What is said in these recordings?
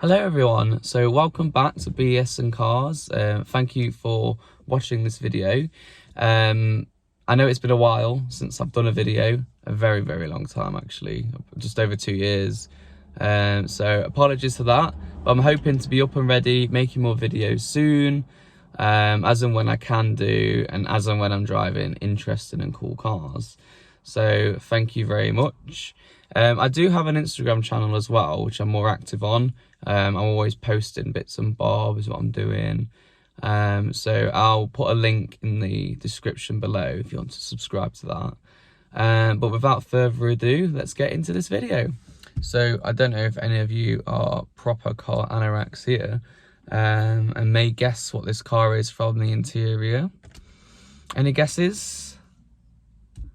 Hello everyone, so welcome back to BS and Cars. Thank you for watching this video. I know it's been a while since I've done a video, a very long time actually, just over 2 years. So apologies for that, but I'm hoping to be up and ready, making more videos soon, as and when I can do, and as and when I'm driving interesting and cool cars. So thank you very much. I do have an Instagram channel as well, which I'm more active on. I'm always posting bits and bobs, what I'm doing. So I'll put a link in the description below if you want to subscribe to that. But without further ado, let's get into this video. So I don't know if any of you are proper car anoraks here, and may guess what this car is from the interior. Any guesses?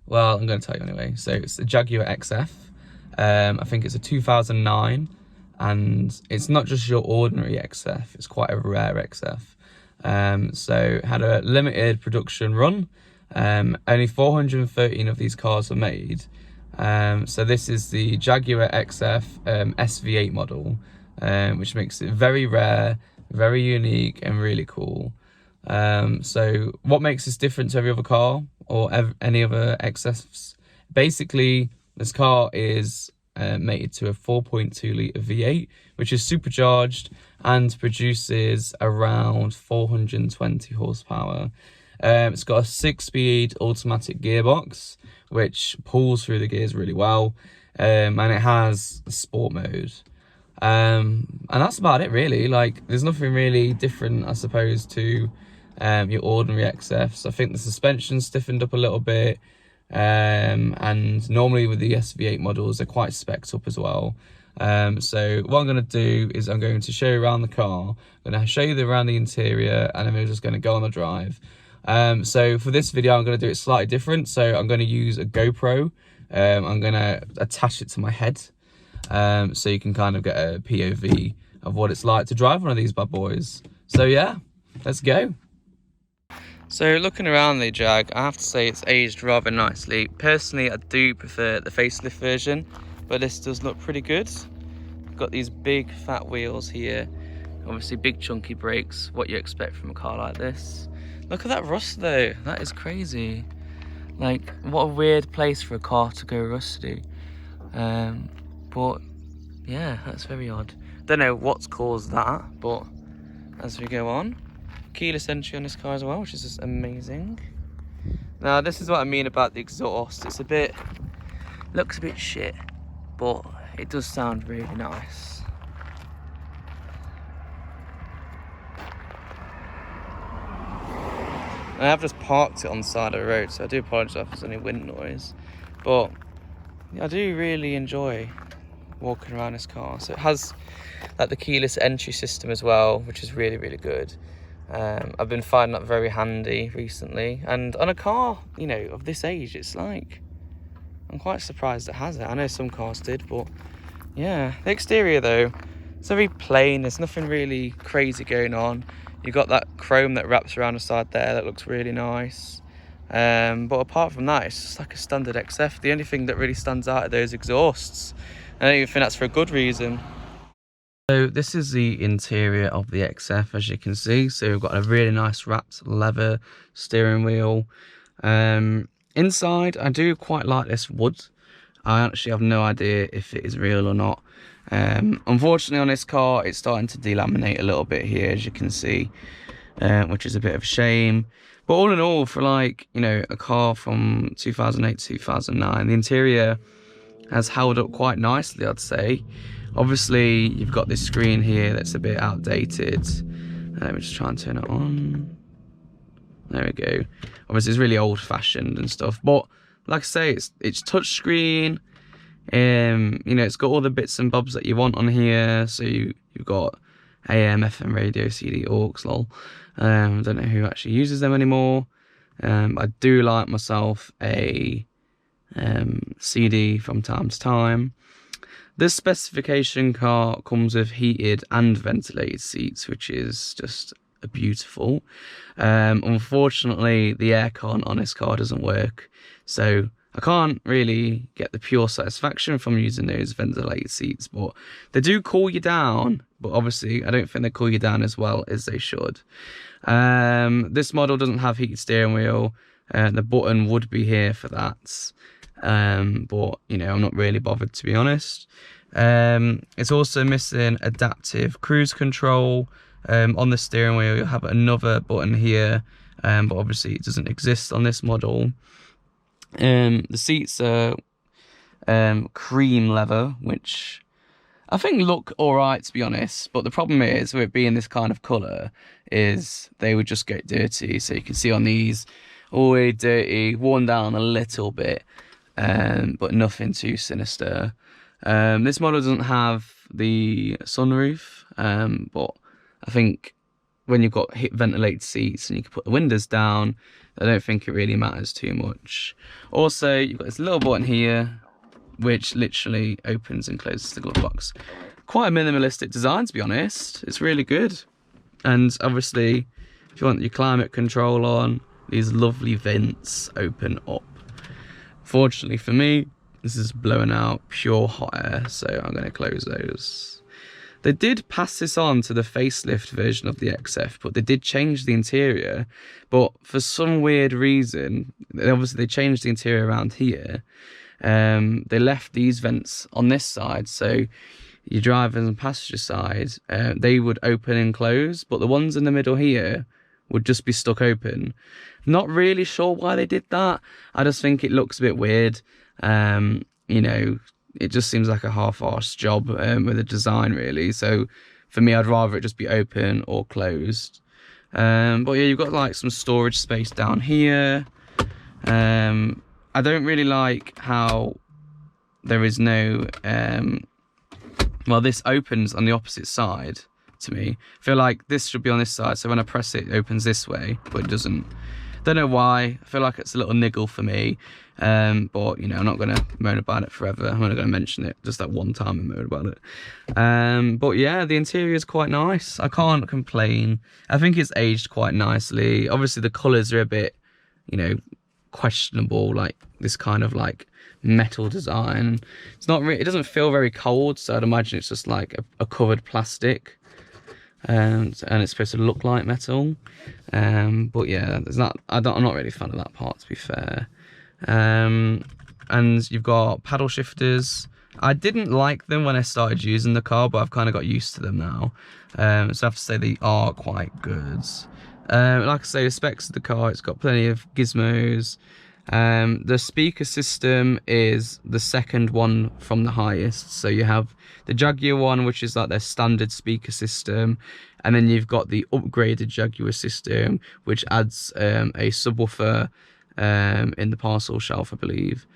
Well, I'm going to tell you anyway. So it's a Jaguar XF. I think it's a 2009, and it's not just your ordinary XF, it's quite a rare XF. So it had a limited production run. Only 413 of these cars were made. So this is the Jaguar XF SV8 model, which makes it very rare, very unique and really cool. So what makes this different to every other car or any other XFs? Basically, this car is mated to a 4.2 litre V8, which is supercharged and produces around 420 horsepower. It's got a 6-speed automatic gearbox, which pulls through the gears really well, and it has sport mode. And that's about it really. Like, there's nothing really different, I suppose, to your ordinary XFs. I think the suspension stiffened up a little bit. And normally with the SV8 models, they're quite spec'd up as well. So what I'm going to do is I'm going to show you around the car. I'm going to show you around the interior, and then we're just going to go on the drive. So for this video, I'm going to do it slightly different. So I'm going to use a GoPro. I'm going to attach it to my head, so you can kind of get a POV of what it's like to drive one of these bad boys. So yeah, let's go. So looking around the Jag, I have to say it's aged rather nicely. Personally, I do prefer the facelift version, but this does look pretty good. Got these big fat wheels here, obviously big chunky brakes, what you expect from a car like this. Look at that rust though, that is crazy. Like, what a weird place for a car to go rusty. But yeah, that's very odd. Don't know what's caused that, but as we go on, keyless entry on this car as well, which is just amazing. Now this is what I mean about the exhaust. It's looks a bit shit, but it does sound really nice. I have just parked it on the side of the road, so I do apologise if there's any wind noise, but I do really enjoy walking around this car. So it has like the keyless entry system as well, which is really good. I've been finding that very handy recently, and on a car, you know, of this age, it's like, I'm quite surprised it has it. I know some cars did, but yeah. The exterior though, it's very plain. There's nothing really crazy going on. You've got that chrome that wraps around the side there that looks really nice. But apart from that, it's just like a standard XF. The only thing that really stands out are those exhausts. I don't even think that's for a good reason. So this is the interior of the XF, as you can see. So we've got a really nice wrapped leather steering wheel. Inside, I do quite like this wood. I actually have no idea if it is real or not. Unfortunately on this car, it's starting to delaminate a little bit here, as you can see, which is a bit of a shame. But all in all, for like, you know, a car from 2008 to 2009, the interior has held up quite nicely, I'd say. Obviously, you've got this screen here that's a bit outdated. Let me just try and turn it on. There we go. Obviously, it's really old-fashioned and stuff. But like I say, it's touchscreen. You know, it's got all the bits and bobs that you want on here. So you've got AM, FM radio, CD, aux, lol. I don't know who actually uses them anymore. I do like myself a CD from time to time. This specification car comes with heated and ventilated seats, which is just beautiful. Unfortunately, the aircon on this car doesn't work, so I can't really get the pure satisfaction from using those ventilated seats, but they do cool you down. But obviously, I don't think they cool you down as well as they should. This model doesn't have heated steering wheel. The button would be here for that. But, you know, I'm not really bothered, to be honest. It's also missing adaptive cruise control. On the steering wheel, you'll have another button here, but obviously it doesn't exist on this model. The seats are cream leather, which I think look alright, to be honest, but the problem is with it being this kind of colour is they would just get dirty. So you can see on these, always dirty, worn down a little bit, but nothing too sinister. This model doesn't have the sunroof, but I think when you've got ventilated seats and you can put the windows down, I don't think it really matters too much. Also, you've got this little button here, which literally opens and closes the glove box. Quite a minimalistic design, to be honest. It's really good. And obviously, if you want your climate control on, these lovely vents open up. Fortunately for me, this is blowing out pure hot air, so I'm going to close those. They did pass this on to the facelift version of the XF, but they did change the interior. But for some weird reason, obviously they changed the interior around here. They left these vents on this side, so your driver's and passenger side, they would open and close, but the ones in the middle here would just be stuck open. Not really sure why they did that. I just think it looks a bit weird. You know, it just seems like a half-arsed job with the design, really. So for me, I'd rather it just be open or closed. But yeah, you've got like some storage space down here. I don't really like how there is no, well, this opens on the opposite side to me. I feel like this should be on this side, so when I press it, it opens this way, but it doesn't. Don't know why. I feel like it's a little niggle for me, but you know, I'm not going to moan about it forever. I'm only going to mention it just that one time and moan about it. But yeah, the interior is quite nice. I can't complain. I think it's aged quite nicely. Obviously, the colours are a bit, you know, questionable, like this kind of like metal design. It's not really, it doesn't feel very cold, so I'd imagine it's just like a covered plastic. And it's supposed to look like metal, but yeah, there's not. I'm not really a fan of that part, to be fair. And you've got paddle shifters. I didn't like them when I started using the car, but I've kind of got used to them now. So I have to say they are quite good. Like I say, the specs of the car, it's got plenty of gizmos. The speaker system is the second one from the highest. So you have the Jaguar one, which is like their standard speaker system, and then you've got the upgraded Jaguar system, which adds a subwoofer in the parcel shelf, I believe.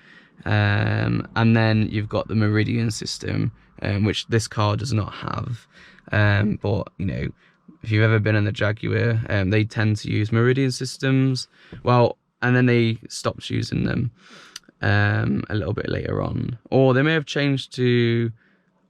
And then you've got the Meridian system, which this car does not have. But you know, if you've ever been in the Jaguar, they tend to use Meridian systems. Well, and then they stopped using them a little bit later on, or they may have changed to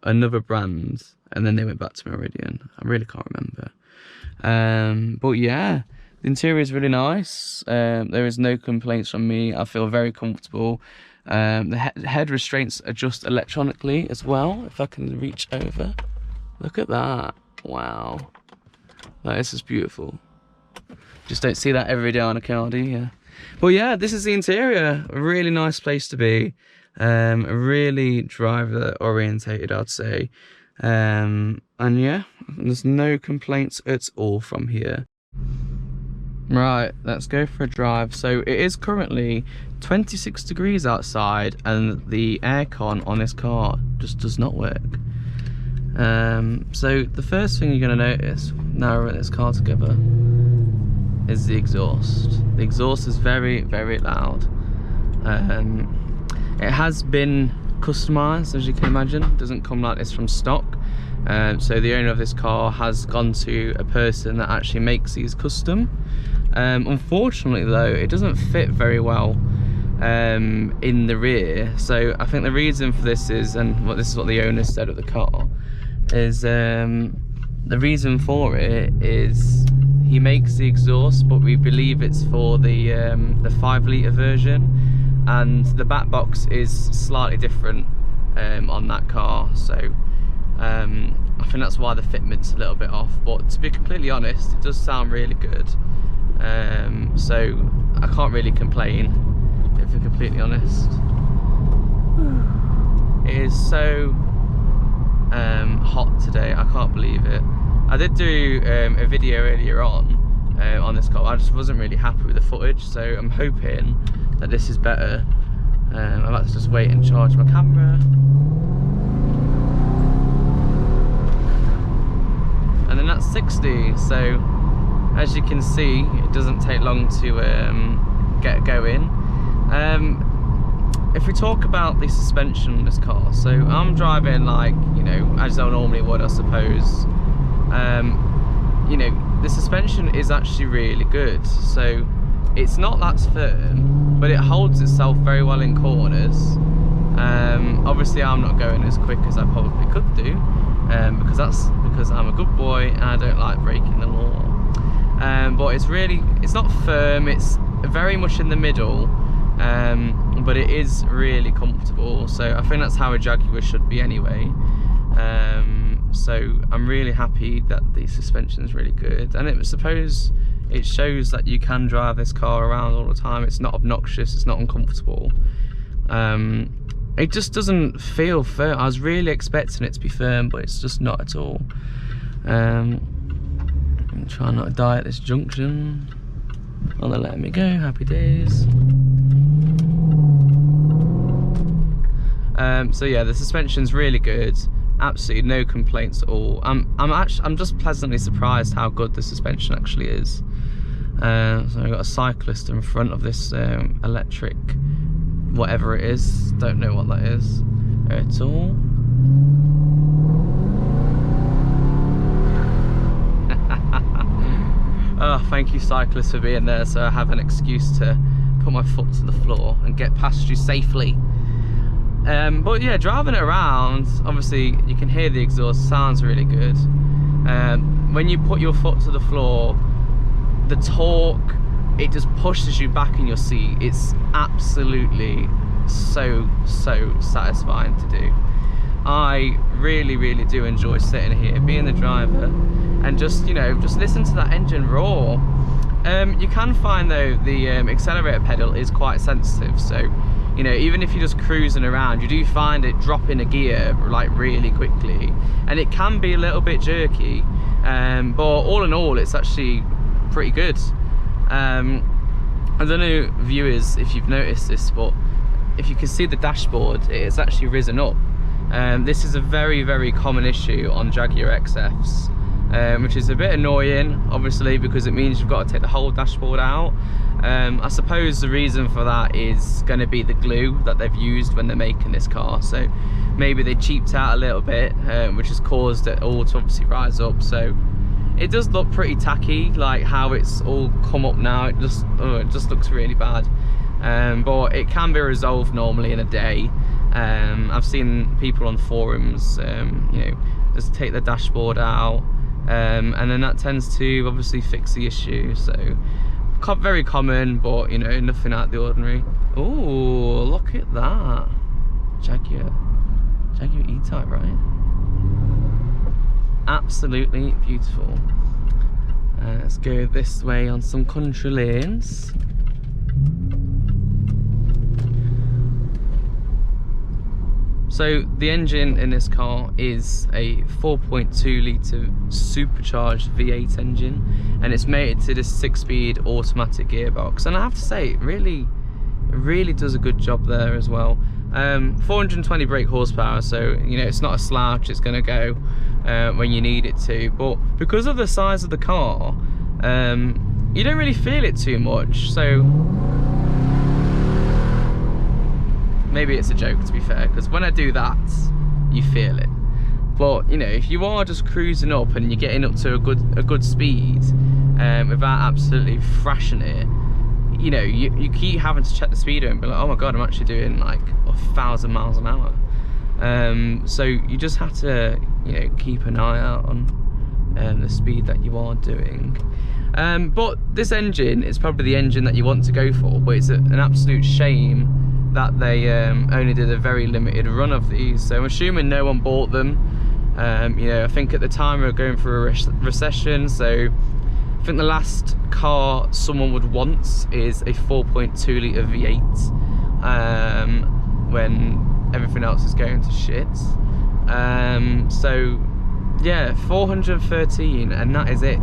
another brand and then they went back to Meridian. I really can't remember. But yeah, the interior is really nice. There is no complaints from me. I feel very comfortable. The head restraints adjust electronically as well, if I can reach over. Look at that. Wow, this is beautiful. Just don't see that every day on a car, do you? But yeah, this is the interior. A really nice place to be. Really driver orientated, I'd say. And yeah, there's no complaints at all from here. Right, let's go for a drive. So it is currently 26 degrees outside and the aircon on this car just does not work. So the first thing you're going to notice now we're in this car together is the exhaust. The exhaust is very, very loud. It has been customized, as you can imagine. It doesn't come like this from stock. So the owner of this car has gone to a person that actually makes these custom. Unfortunately though, it doesn't fit very well in the rear. So I think the reason for this is, and this is what the owner said of the car, is the reason for it is he makes the exhaust, but we believe it's for the 5 litre version. and the back box is slightly different on that car, so I think that's why the fitment's a little bit off, but to be completely honest, it does sound really good. So I can't really complain, if I'm completely honest. It is so hot today, I can't believe it. I did do a video earlier on this car. I just wasn't really happy with the footage, so I'm hoping that this is better. I'm about to just wait and charge my camera. And then that's 60, so as you can see, it doesn't take long to get going. If we talk about the suspension on this car, so I'm driving like, you know, as I normally would, I suppose. You know, the suspension is actually really good, so it's not that firm, but it holds itself very well in corners. Obviously I'm not going as quick as I probably could do, because I'm a good boy and I don't like breaking the law. But it's not firm, it's very much in the middle, but it is really comfortable, so I think that's how a Jaguar should be anyway. So I'm really happy that the suspension is really good, and I suppose it shows that you can drive this car around all the time. It's not obnoxious, it's not uncomfortable. It just doesn't feel firm. I was really expecting it to be firm, but it's just not at all. I'm trying not to die at this junction. Oh, they're letting me go, happy days. So yeah, the suspension's really good. Absolutely no complaints at all. I'm just pleasantly surprised how good the suspension actually is. So I've got a cyclist in front of this electric, whatever it is. Don't know what that is at all. Oh, thank you cyclists for being there, so I have an excuse to put my foot to the floor and get past you safely. But yeah, driving it around, obviously you can hear the exhaust, sounds really good. When you put your foot to the floor, the torque, it just pushes you back in your seat. It's absolutely so satisfying to do. I really do enjoy sitting here, being the driver, and just, you know, just listen to that engine roar. You can find though the accelerator pedal is quite sensitive, so you know, even if you're just cruising around, you do find it dropping a gear like really quickly, and it can be a little bit jerky, but all in all it's actually pretty good. I don't know, viewers, if you've noticed this, but if you can see the dashboard, it's actually risen up. This is a very common issue on Jaguar XFs, which is a bit annoying, obviously, because it means you've got to take the whole dashboard out. I suppose the reason for that is going to be the glue that they've used when they're making this car, so maybe they cheaped out a little bit, which has caused it all to obviously rise up. So it does look pretty tacky, like how it's all come up now. It just looks really bad, but it can be resolved normally in a day. I've seen people on forums, you know, just take the dashboard out, and then that tends to obviously fix the issue. So very common, but you know, nothing out of the ordinary. Oh, look at that Jaguar E-Type, right? Absolutely beautiful. Let's go this way on some country lanes. So the engine in this car is a 4.2 litre supercharged V8 engine, and it's mated to this 6-speed automatic gearbox, and I have to say it really does a good job there as well. 420 brake horsepower, so you know, it's not a slouch. It's going to go when you need it to, but because of the size of the car, you don't really feel it too much. So maybe it's a joke, to be fair, because when I do that, you feel it. But you know, if you are just cruising up and you're getting up to a good speed, without absolutely thrashing it, you know, you keep having to check the speedo and be like, oh my god, I'm actually doing like 1,000 miles an hour. So you just have to, you know, keep an eye out on the speed that you are doing. But this engine is probably the engine that you want to go for, but it's an absolute shame that they only did a very limited run of these, so I'm assuming no one bought them. You know, I think at the time we were going through a recession, so I think the last car someone would want is a 4.2 litre V8 when everything else is going to shit. So yeah, 413, and that is it.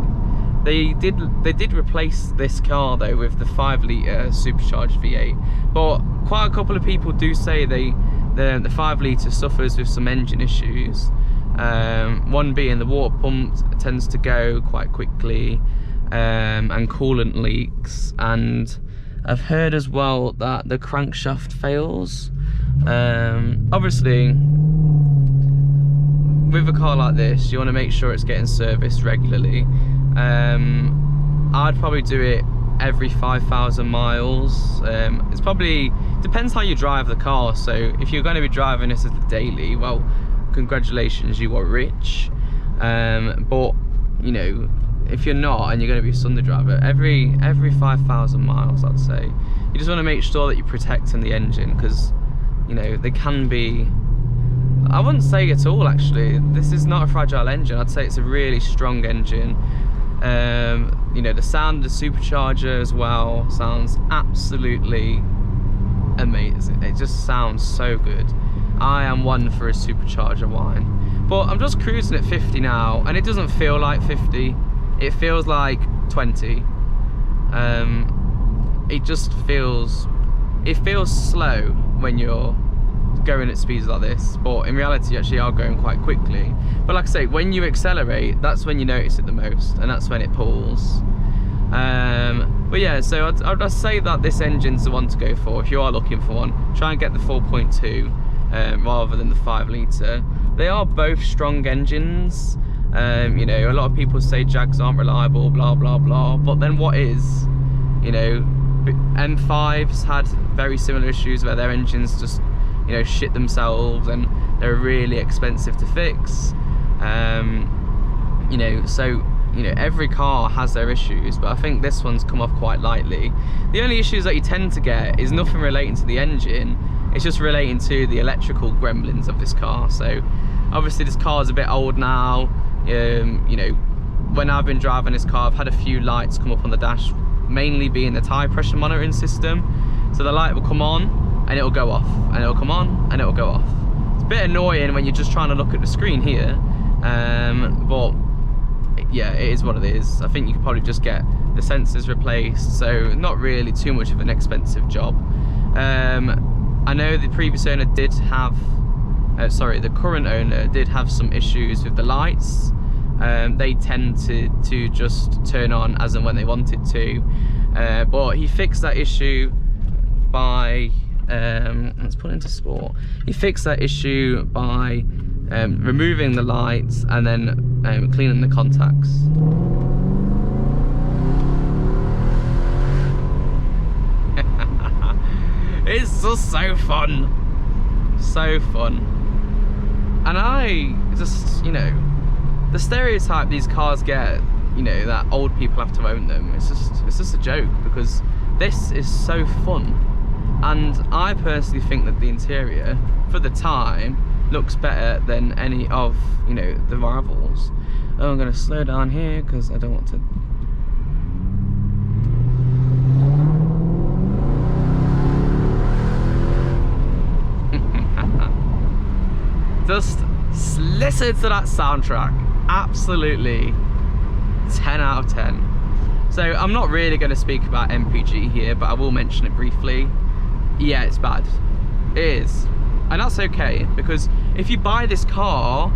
They did replace this car though with the 5 litre supercharged V8, but quite a couple of people do say the 5 litre suffers with some engine issues. One being the water pump tends to go quite quickly, and coolant leaks, and I've heard as well that the crankshaft fails. Obviously, with a car like this, you want to make sure it's getting serviced regularly. I'd probably do it every 5,000 miles. It's probably depends how you drive the car. So if you're going to be driving this as a daily, well, congratulations, you are rich. But you know, if you're not and you're going to be a Sunday driver, every 5,000 miles, I'd say you just want to make sure that you're protecting the engine, because you know they can be, I wouldn't say at all actually, this is not a fragile engine. I'd say it's a really strong engine. You know, the sound of the supercharger as well sounds absolutely amazing. It just sounds so good. I am one for a supercharger whine. But I'm just cruising at 50 now, and it doesn't feel like 50. It feels like 20. It just feels, it feels slow when you're going at speeds like this, but in reality you actually are going quite quickly. But like I say, when you accelerate, that's when you notice it the most, and that's when it pulls. But yeah, so I'd say that this engine's the one to go for if you are looking for one. Try and get the 4.2 rather than the 5 litre. They are both strong engines. You know, a lot of people say Jags aren't reliable, blah blah blah, but then what is? You know, M5s had very similar issues where their engines just, you know, shit themselves, and they're really expensive to fix. You know, so you know, every car has their issues, but I think this one's come off quite lightly. The only issues that you tend to get is nothing relating to the engine, it's just relating to the electrical gremlins of this car. So obviously this car is a bit old now. You know, when I've been driving this car, I've had a few lights come up on the dash, mainly being the tyre pressure monitoring system. So the light will come on and it'll go off, and it'll come on and it'll go off. It's a bit annoying when you're just trying to look at the screen here, but yeah, it is what it is. I think you could probably just get the sensors replaced, so not really too much of an expensive job. I know the previous owner did have, sorry, the current owner did have some issues with the lights. They tend to just turn on as and when they wanted to, but he fixed that issue by, let's put it into sport. He fixed that issue by removing the lights and then cleaning the contacts. It's just so fun, so fun. And I just, you know, the stereotype these cars get, you know, that old people have to own them, it's just a joke, because this is so fun. And I personally think that the interior, for the time, looks better than any of, you know, the rivals. Oh, I'm gonna slow down here because I don't want to. Just listen to that soundtrack. Absolutely 10 out of 10. So I'm not really going to speak about MPG here, but I will mention it briefly. Yeah, it's bad. It is. And that's okay, because if you buy this car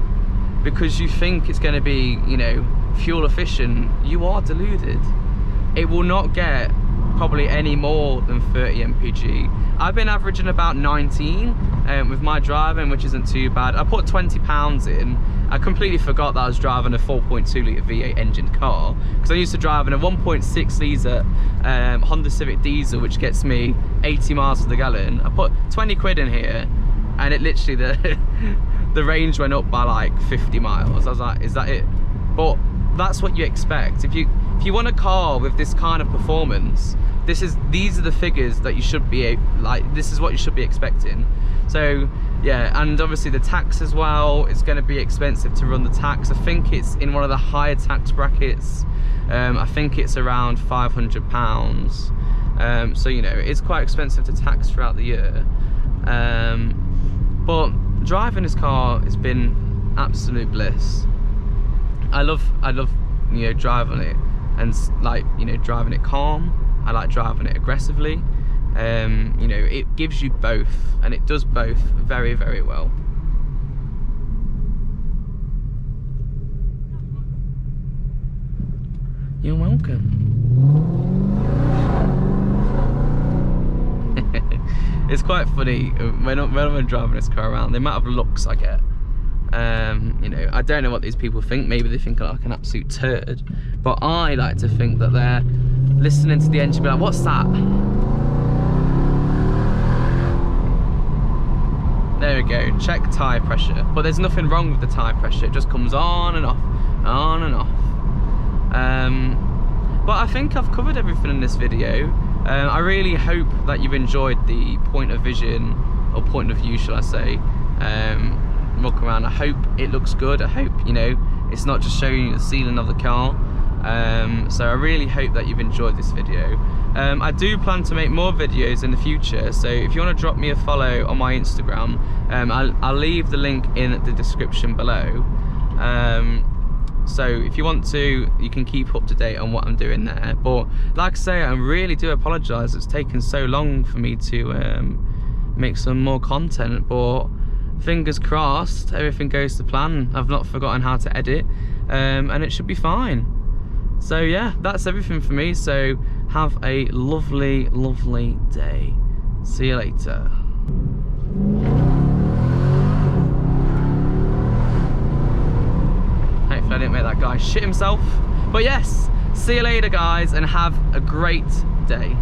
because you think it's going to be, you know, fuel efficient, you are deluded. It will not get probably any more than 30 mpg. I've been averaging about 19 with my driving, which isn't too bad. I put 20 pounds in. I completely forgot that I was driving a 4.2 litre V8 engined car, because I used to drive in a 1.6 litre Honda Civic diesel, which gets me 80 miles to the gallon. I put 20 quid in here, and it literally, the range went up by like 50 miles. I was like, is that it? But that's what you expect. If you want a car with this kind of performance, these are the figures that you should be like. This is what you should be expecting. So yeah, and obviously the tax as well. It's going to be expensive to run the tax. I think it's in one of the higher tax brackets. I think it's around £500. So you know, it's quite expensive to tax throughout the year. But driving this car has been absolute bliss. I love you know, driving it, and like, you know, driving it calm. I like driving it aggressively. You know, it gives you both, and it does both very, very well. You're welcome. It's quite funny when I'm driving this car around, the amount of looks I get. You know, I don't know what these people think. Maybe they think I'm like an absolute turd, but I like to think that they're listening to the engine, be like, what's that? There we go, check tyre pressure. But there's nothing wrong with the tyre pressure, it just comes on and off, on and off. But I think I've covered everything in this video. I really hope that you've enjoyed the point of vision, or point of view, shall I say, look around. I hope it looks good. I hope, you know, it's not just showing you the ceiling of the car. So I really hope that you've enjoyed this video. I do plan to make more videos in the future, so if you want to drop me a follow on my Instagram, I'll leave the link in the description below. So if you want to, you can keep up to date on what I'm doing there. But like I say, I really do apologise, it's taken so long for me to make some more content, but fingers crossed everything goes to plan. I've not forgotten how to edit, and it should be fine. So yeah, that's everything for me. So have a lovely, lovely day. See you later. Hopefully I didn't make that guy shit himself. But yes, see you later guys, and have a great day.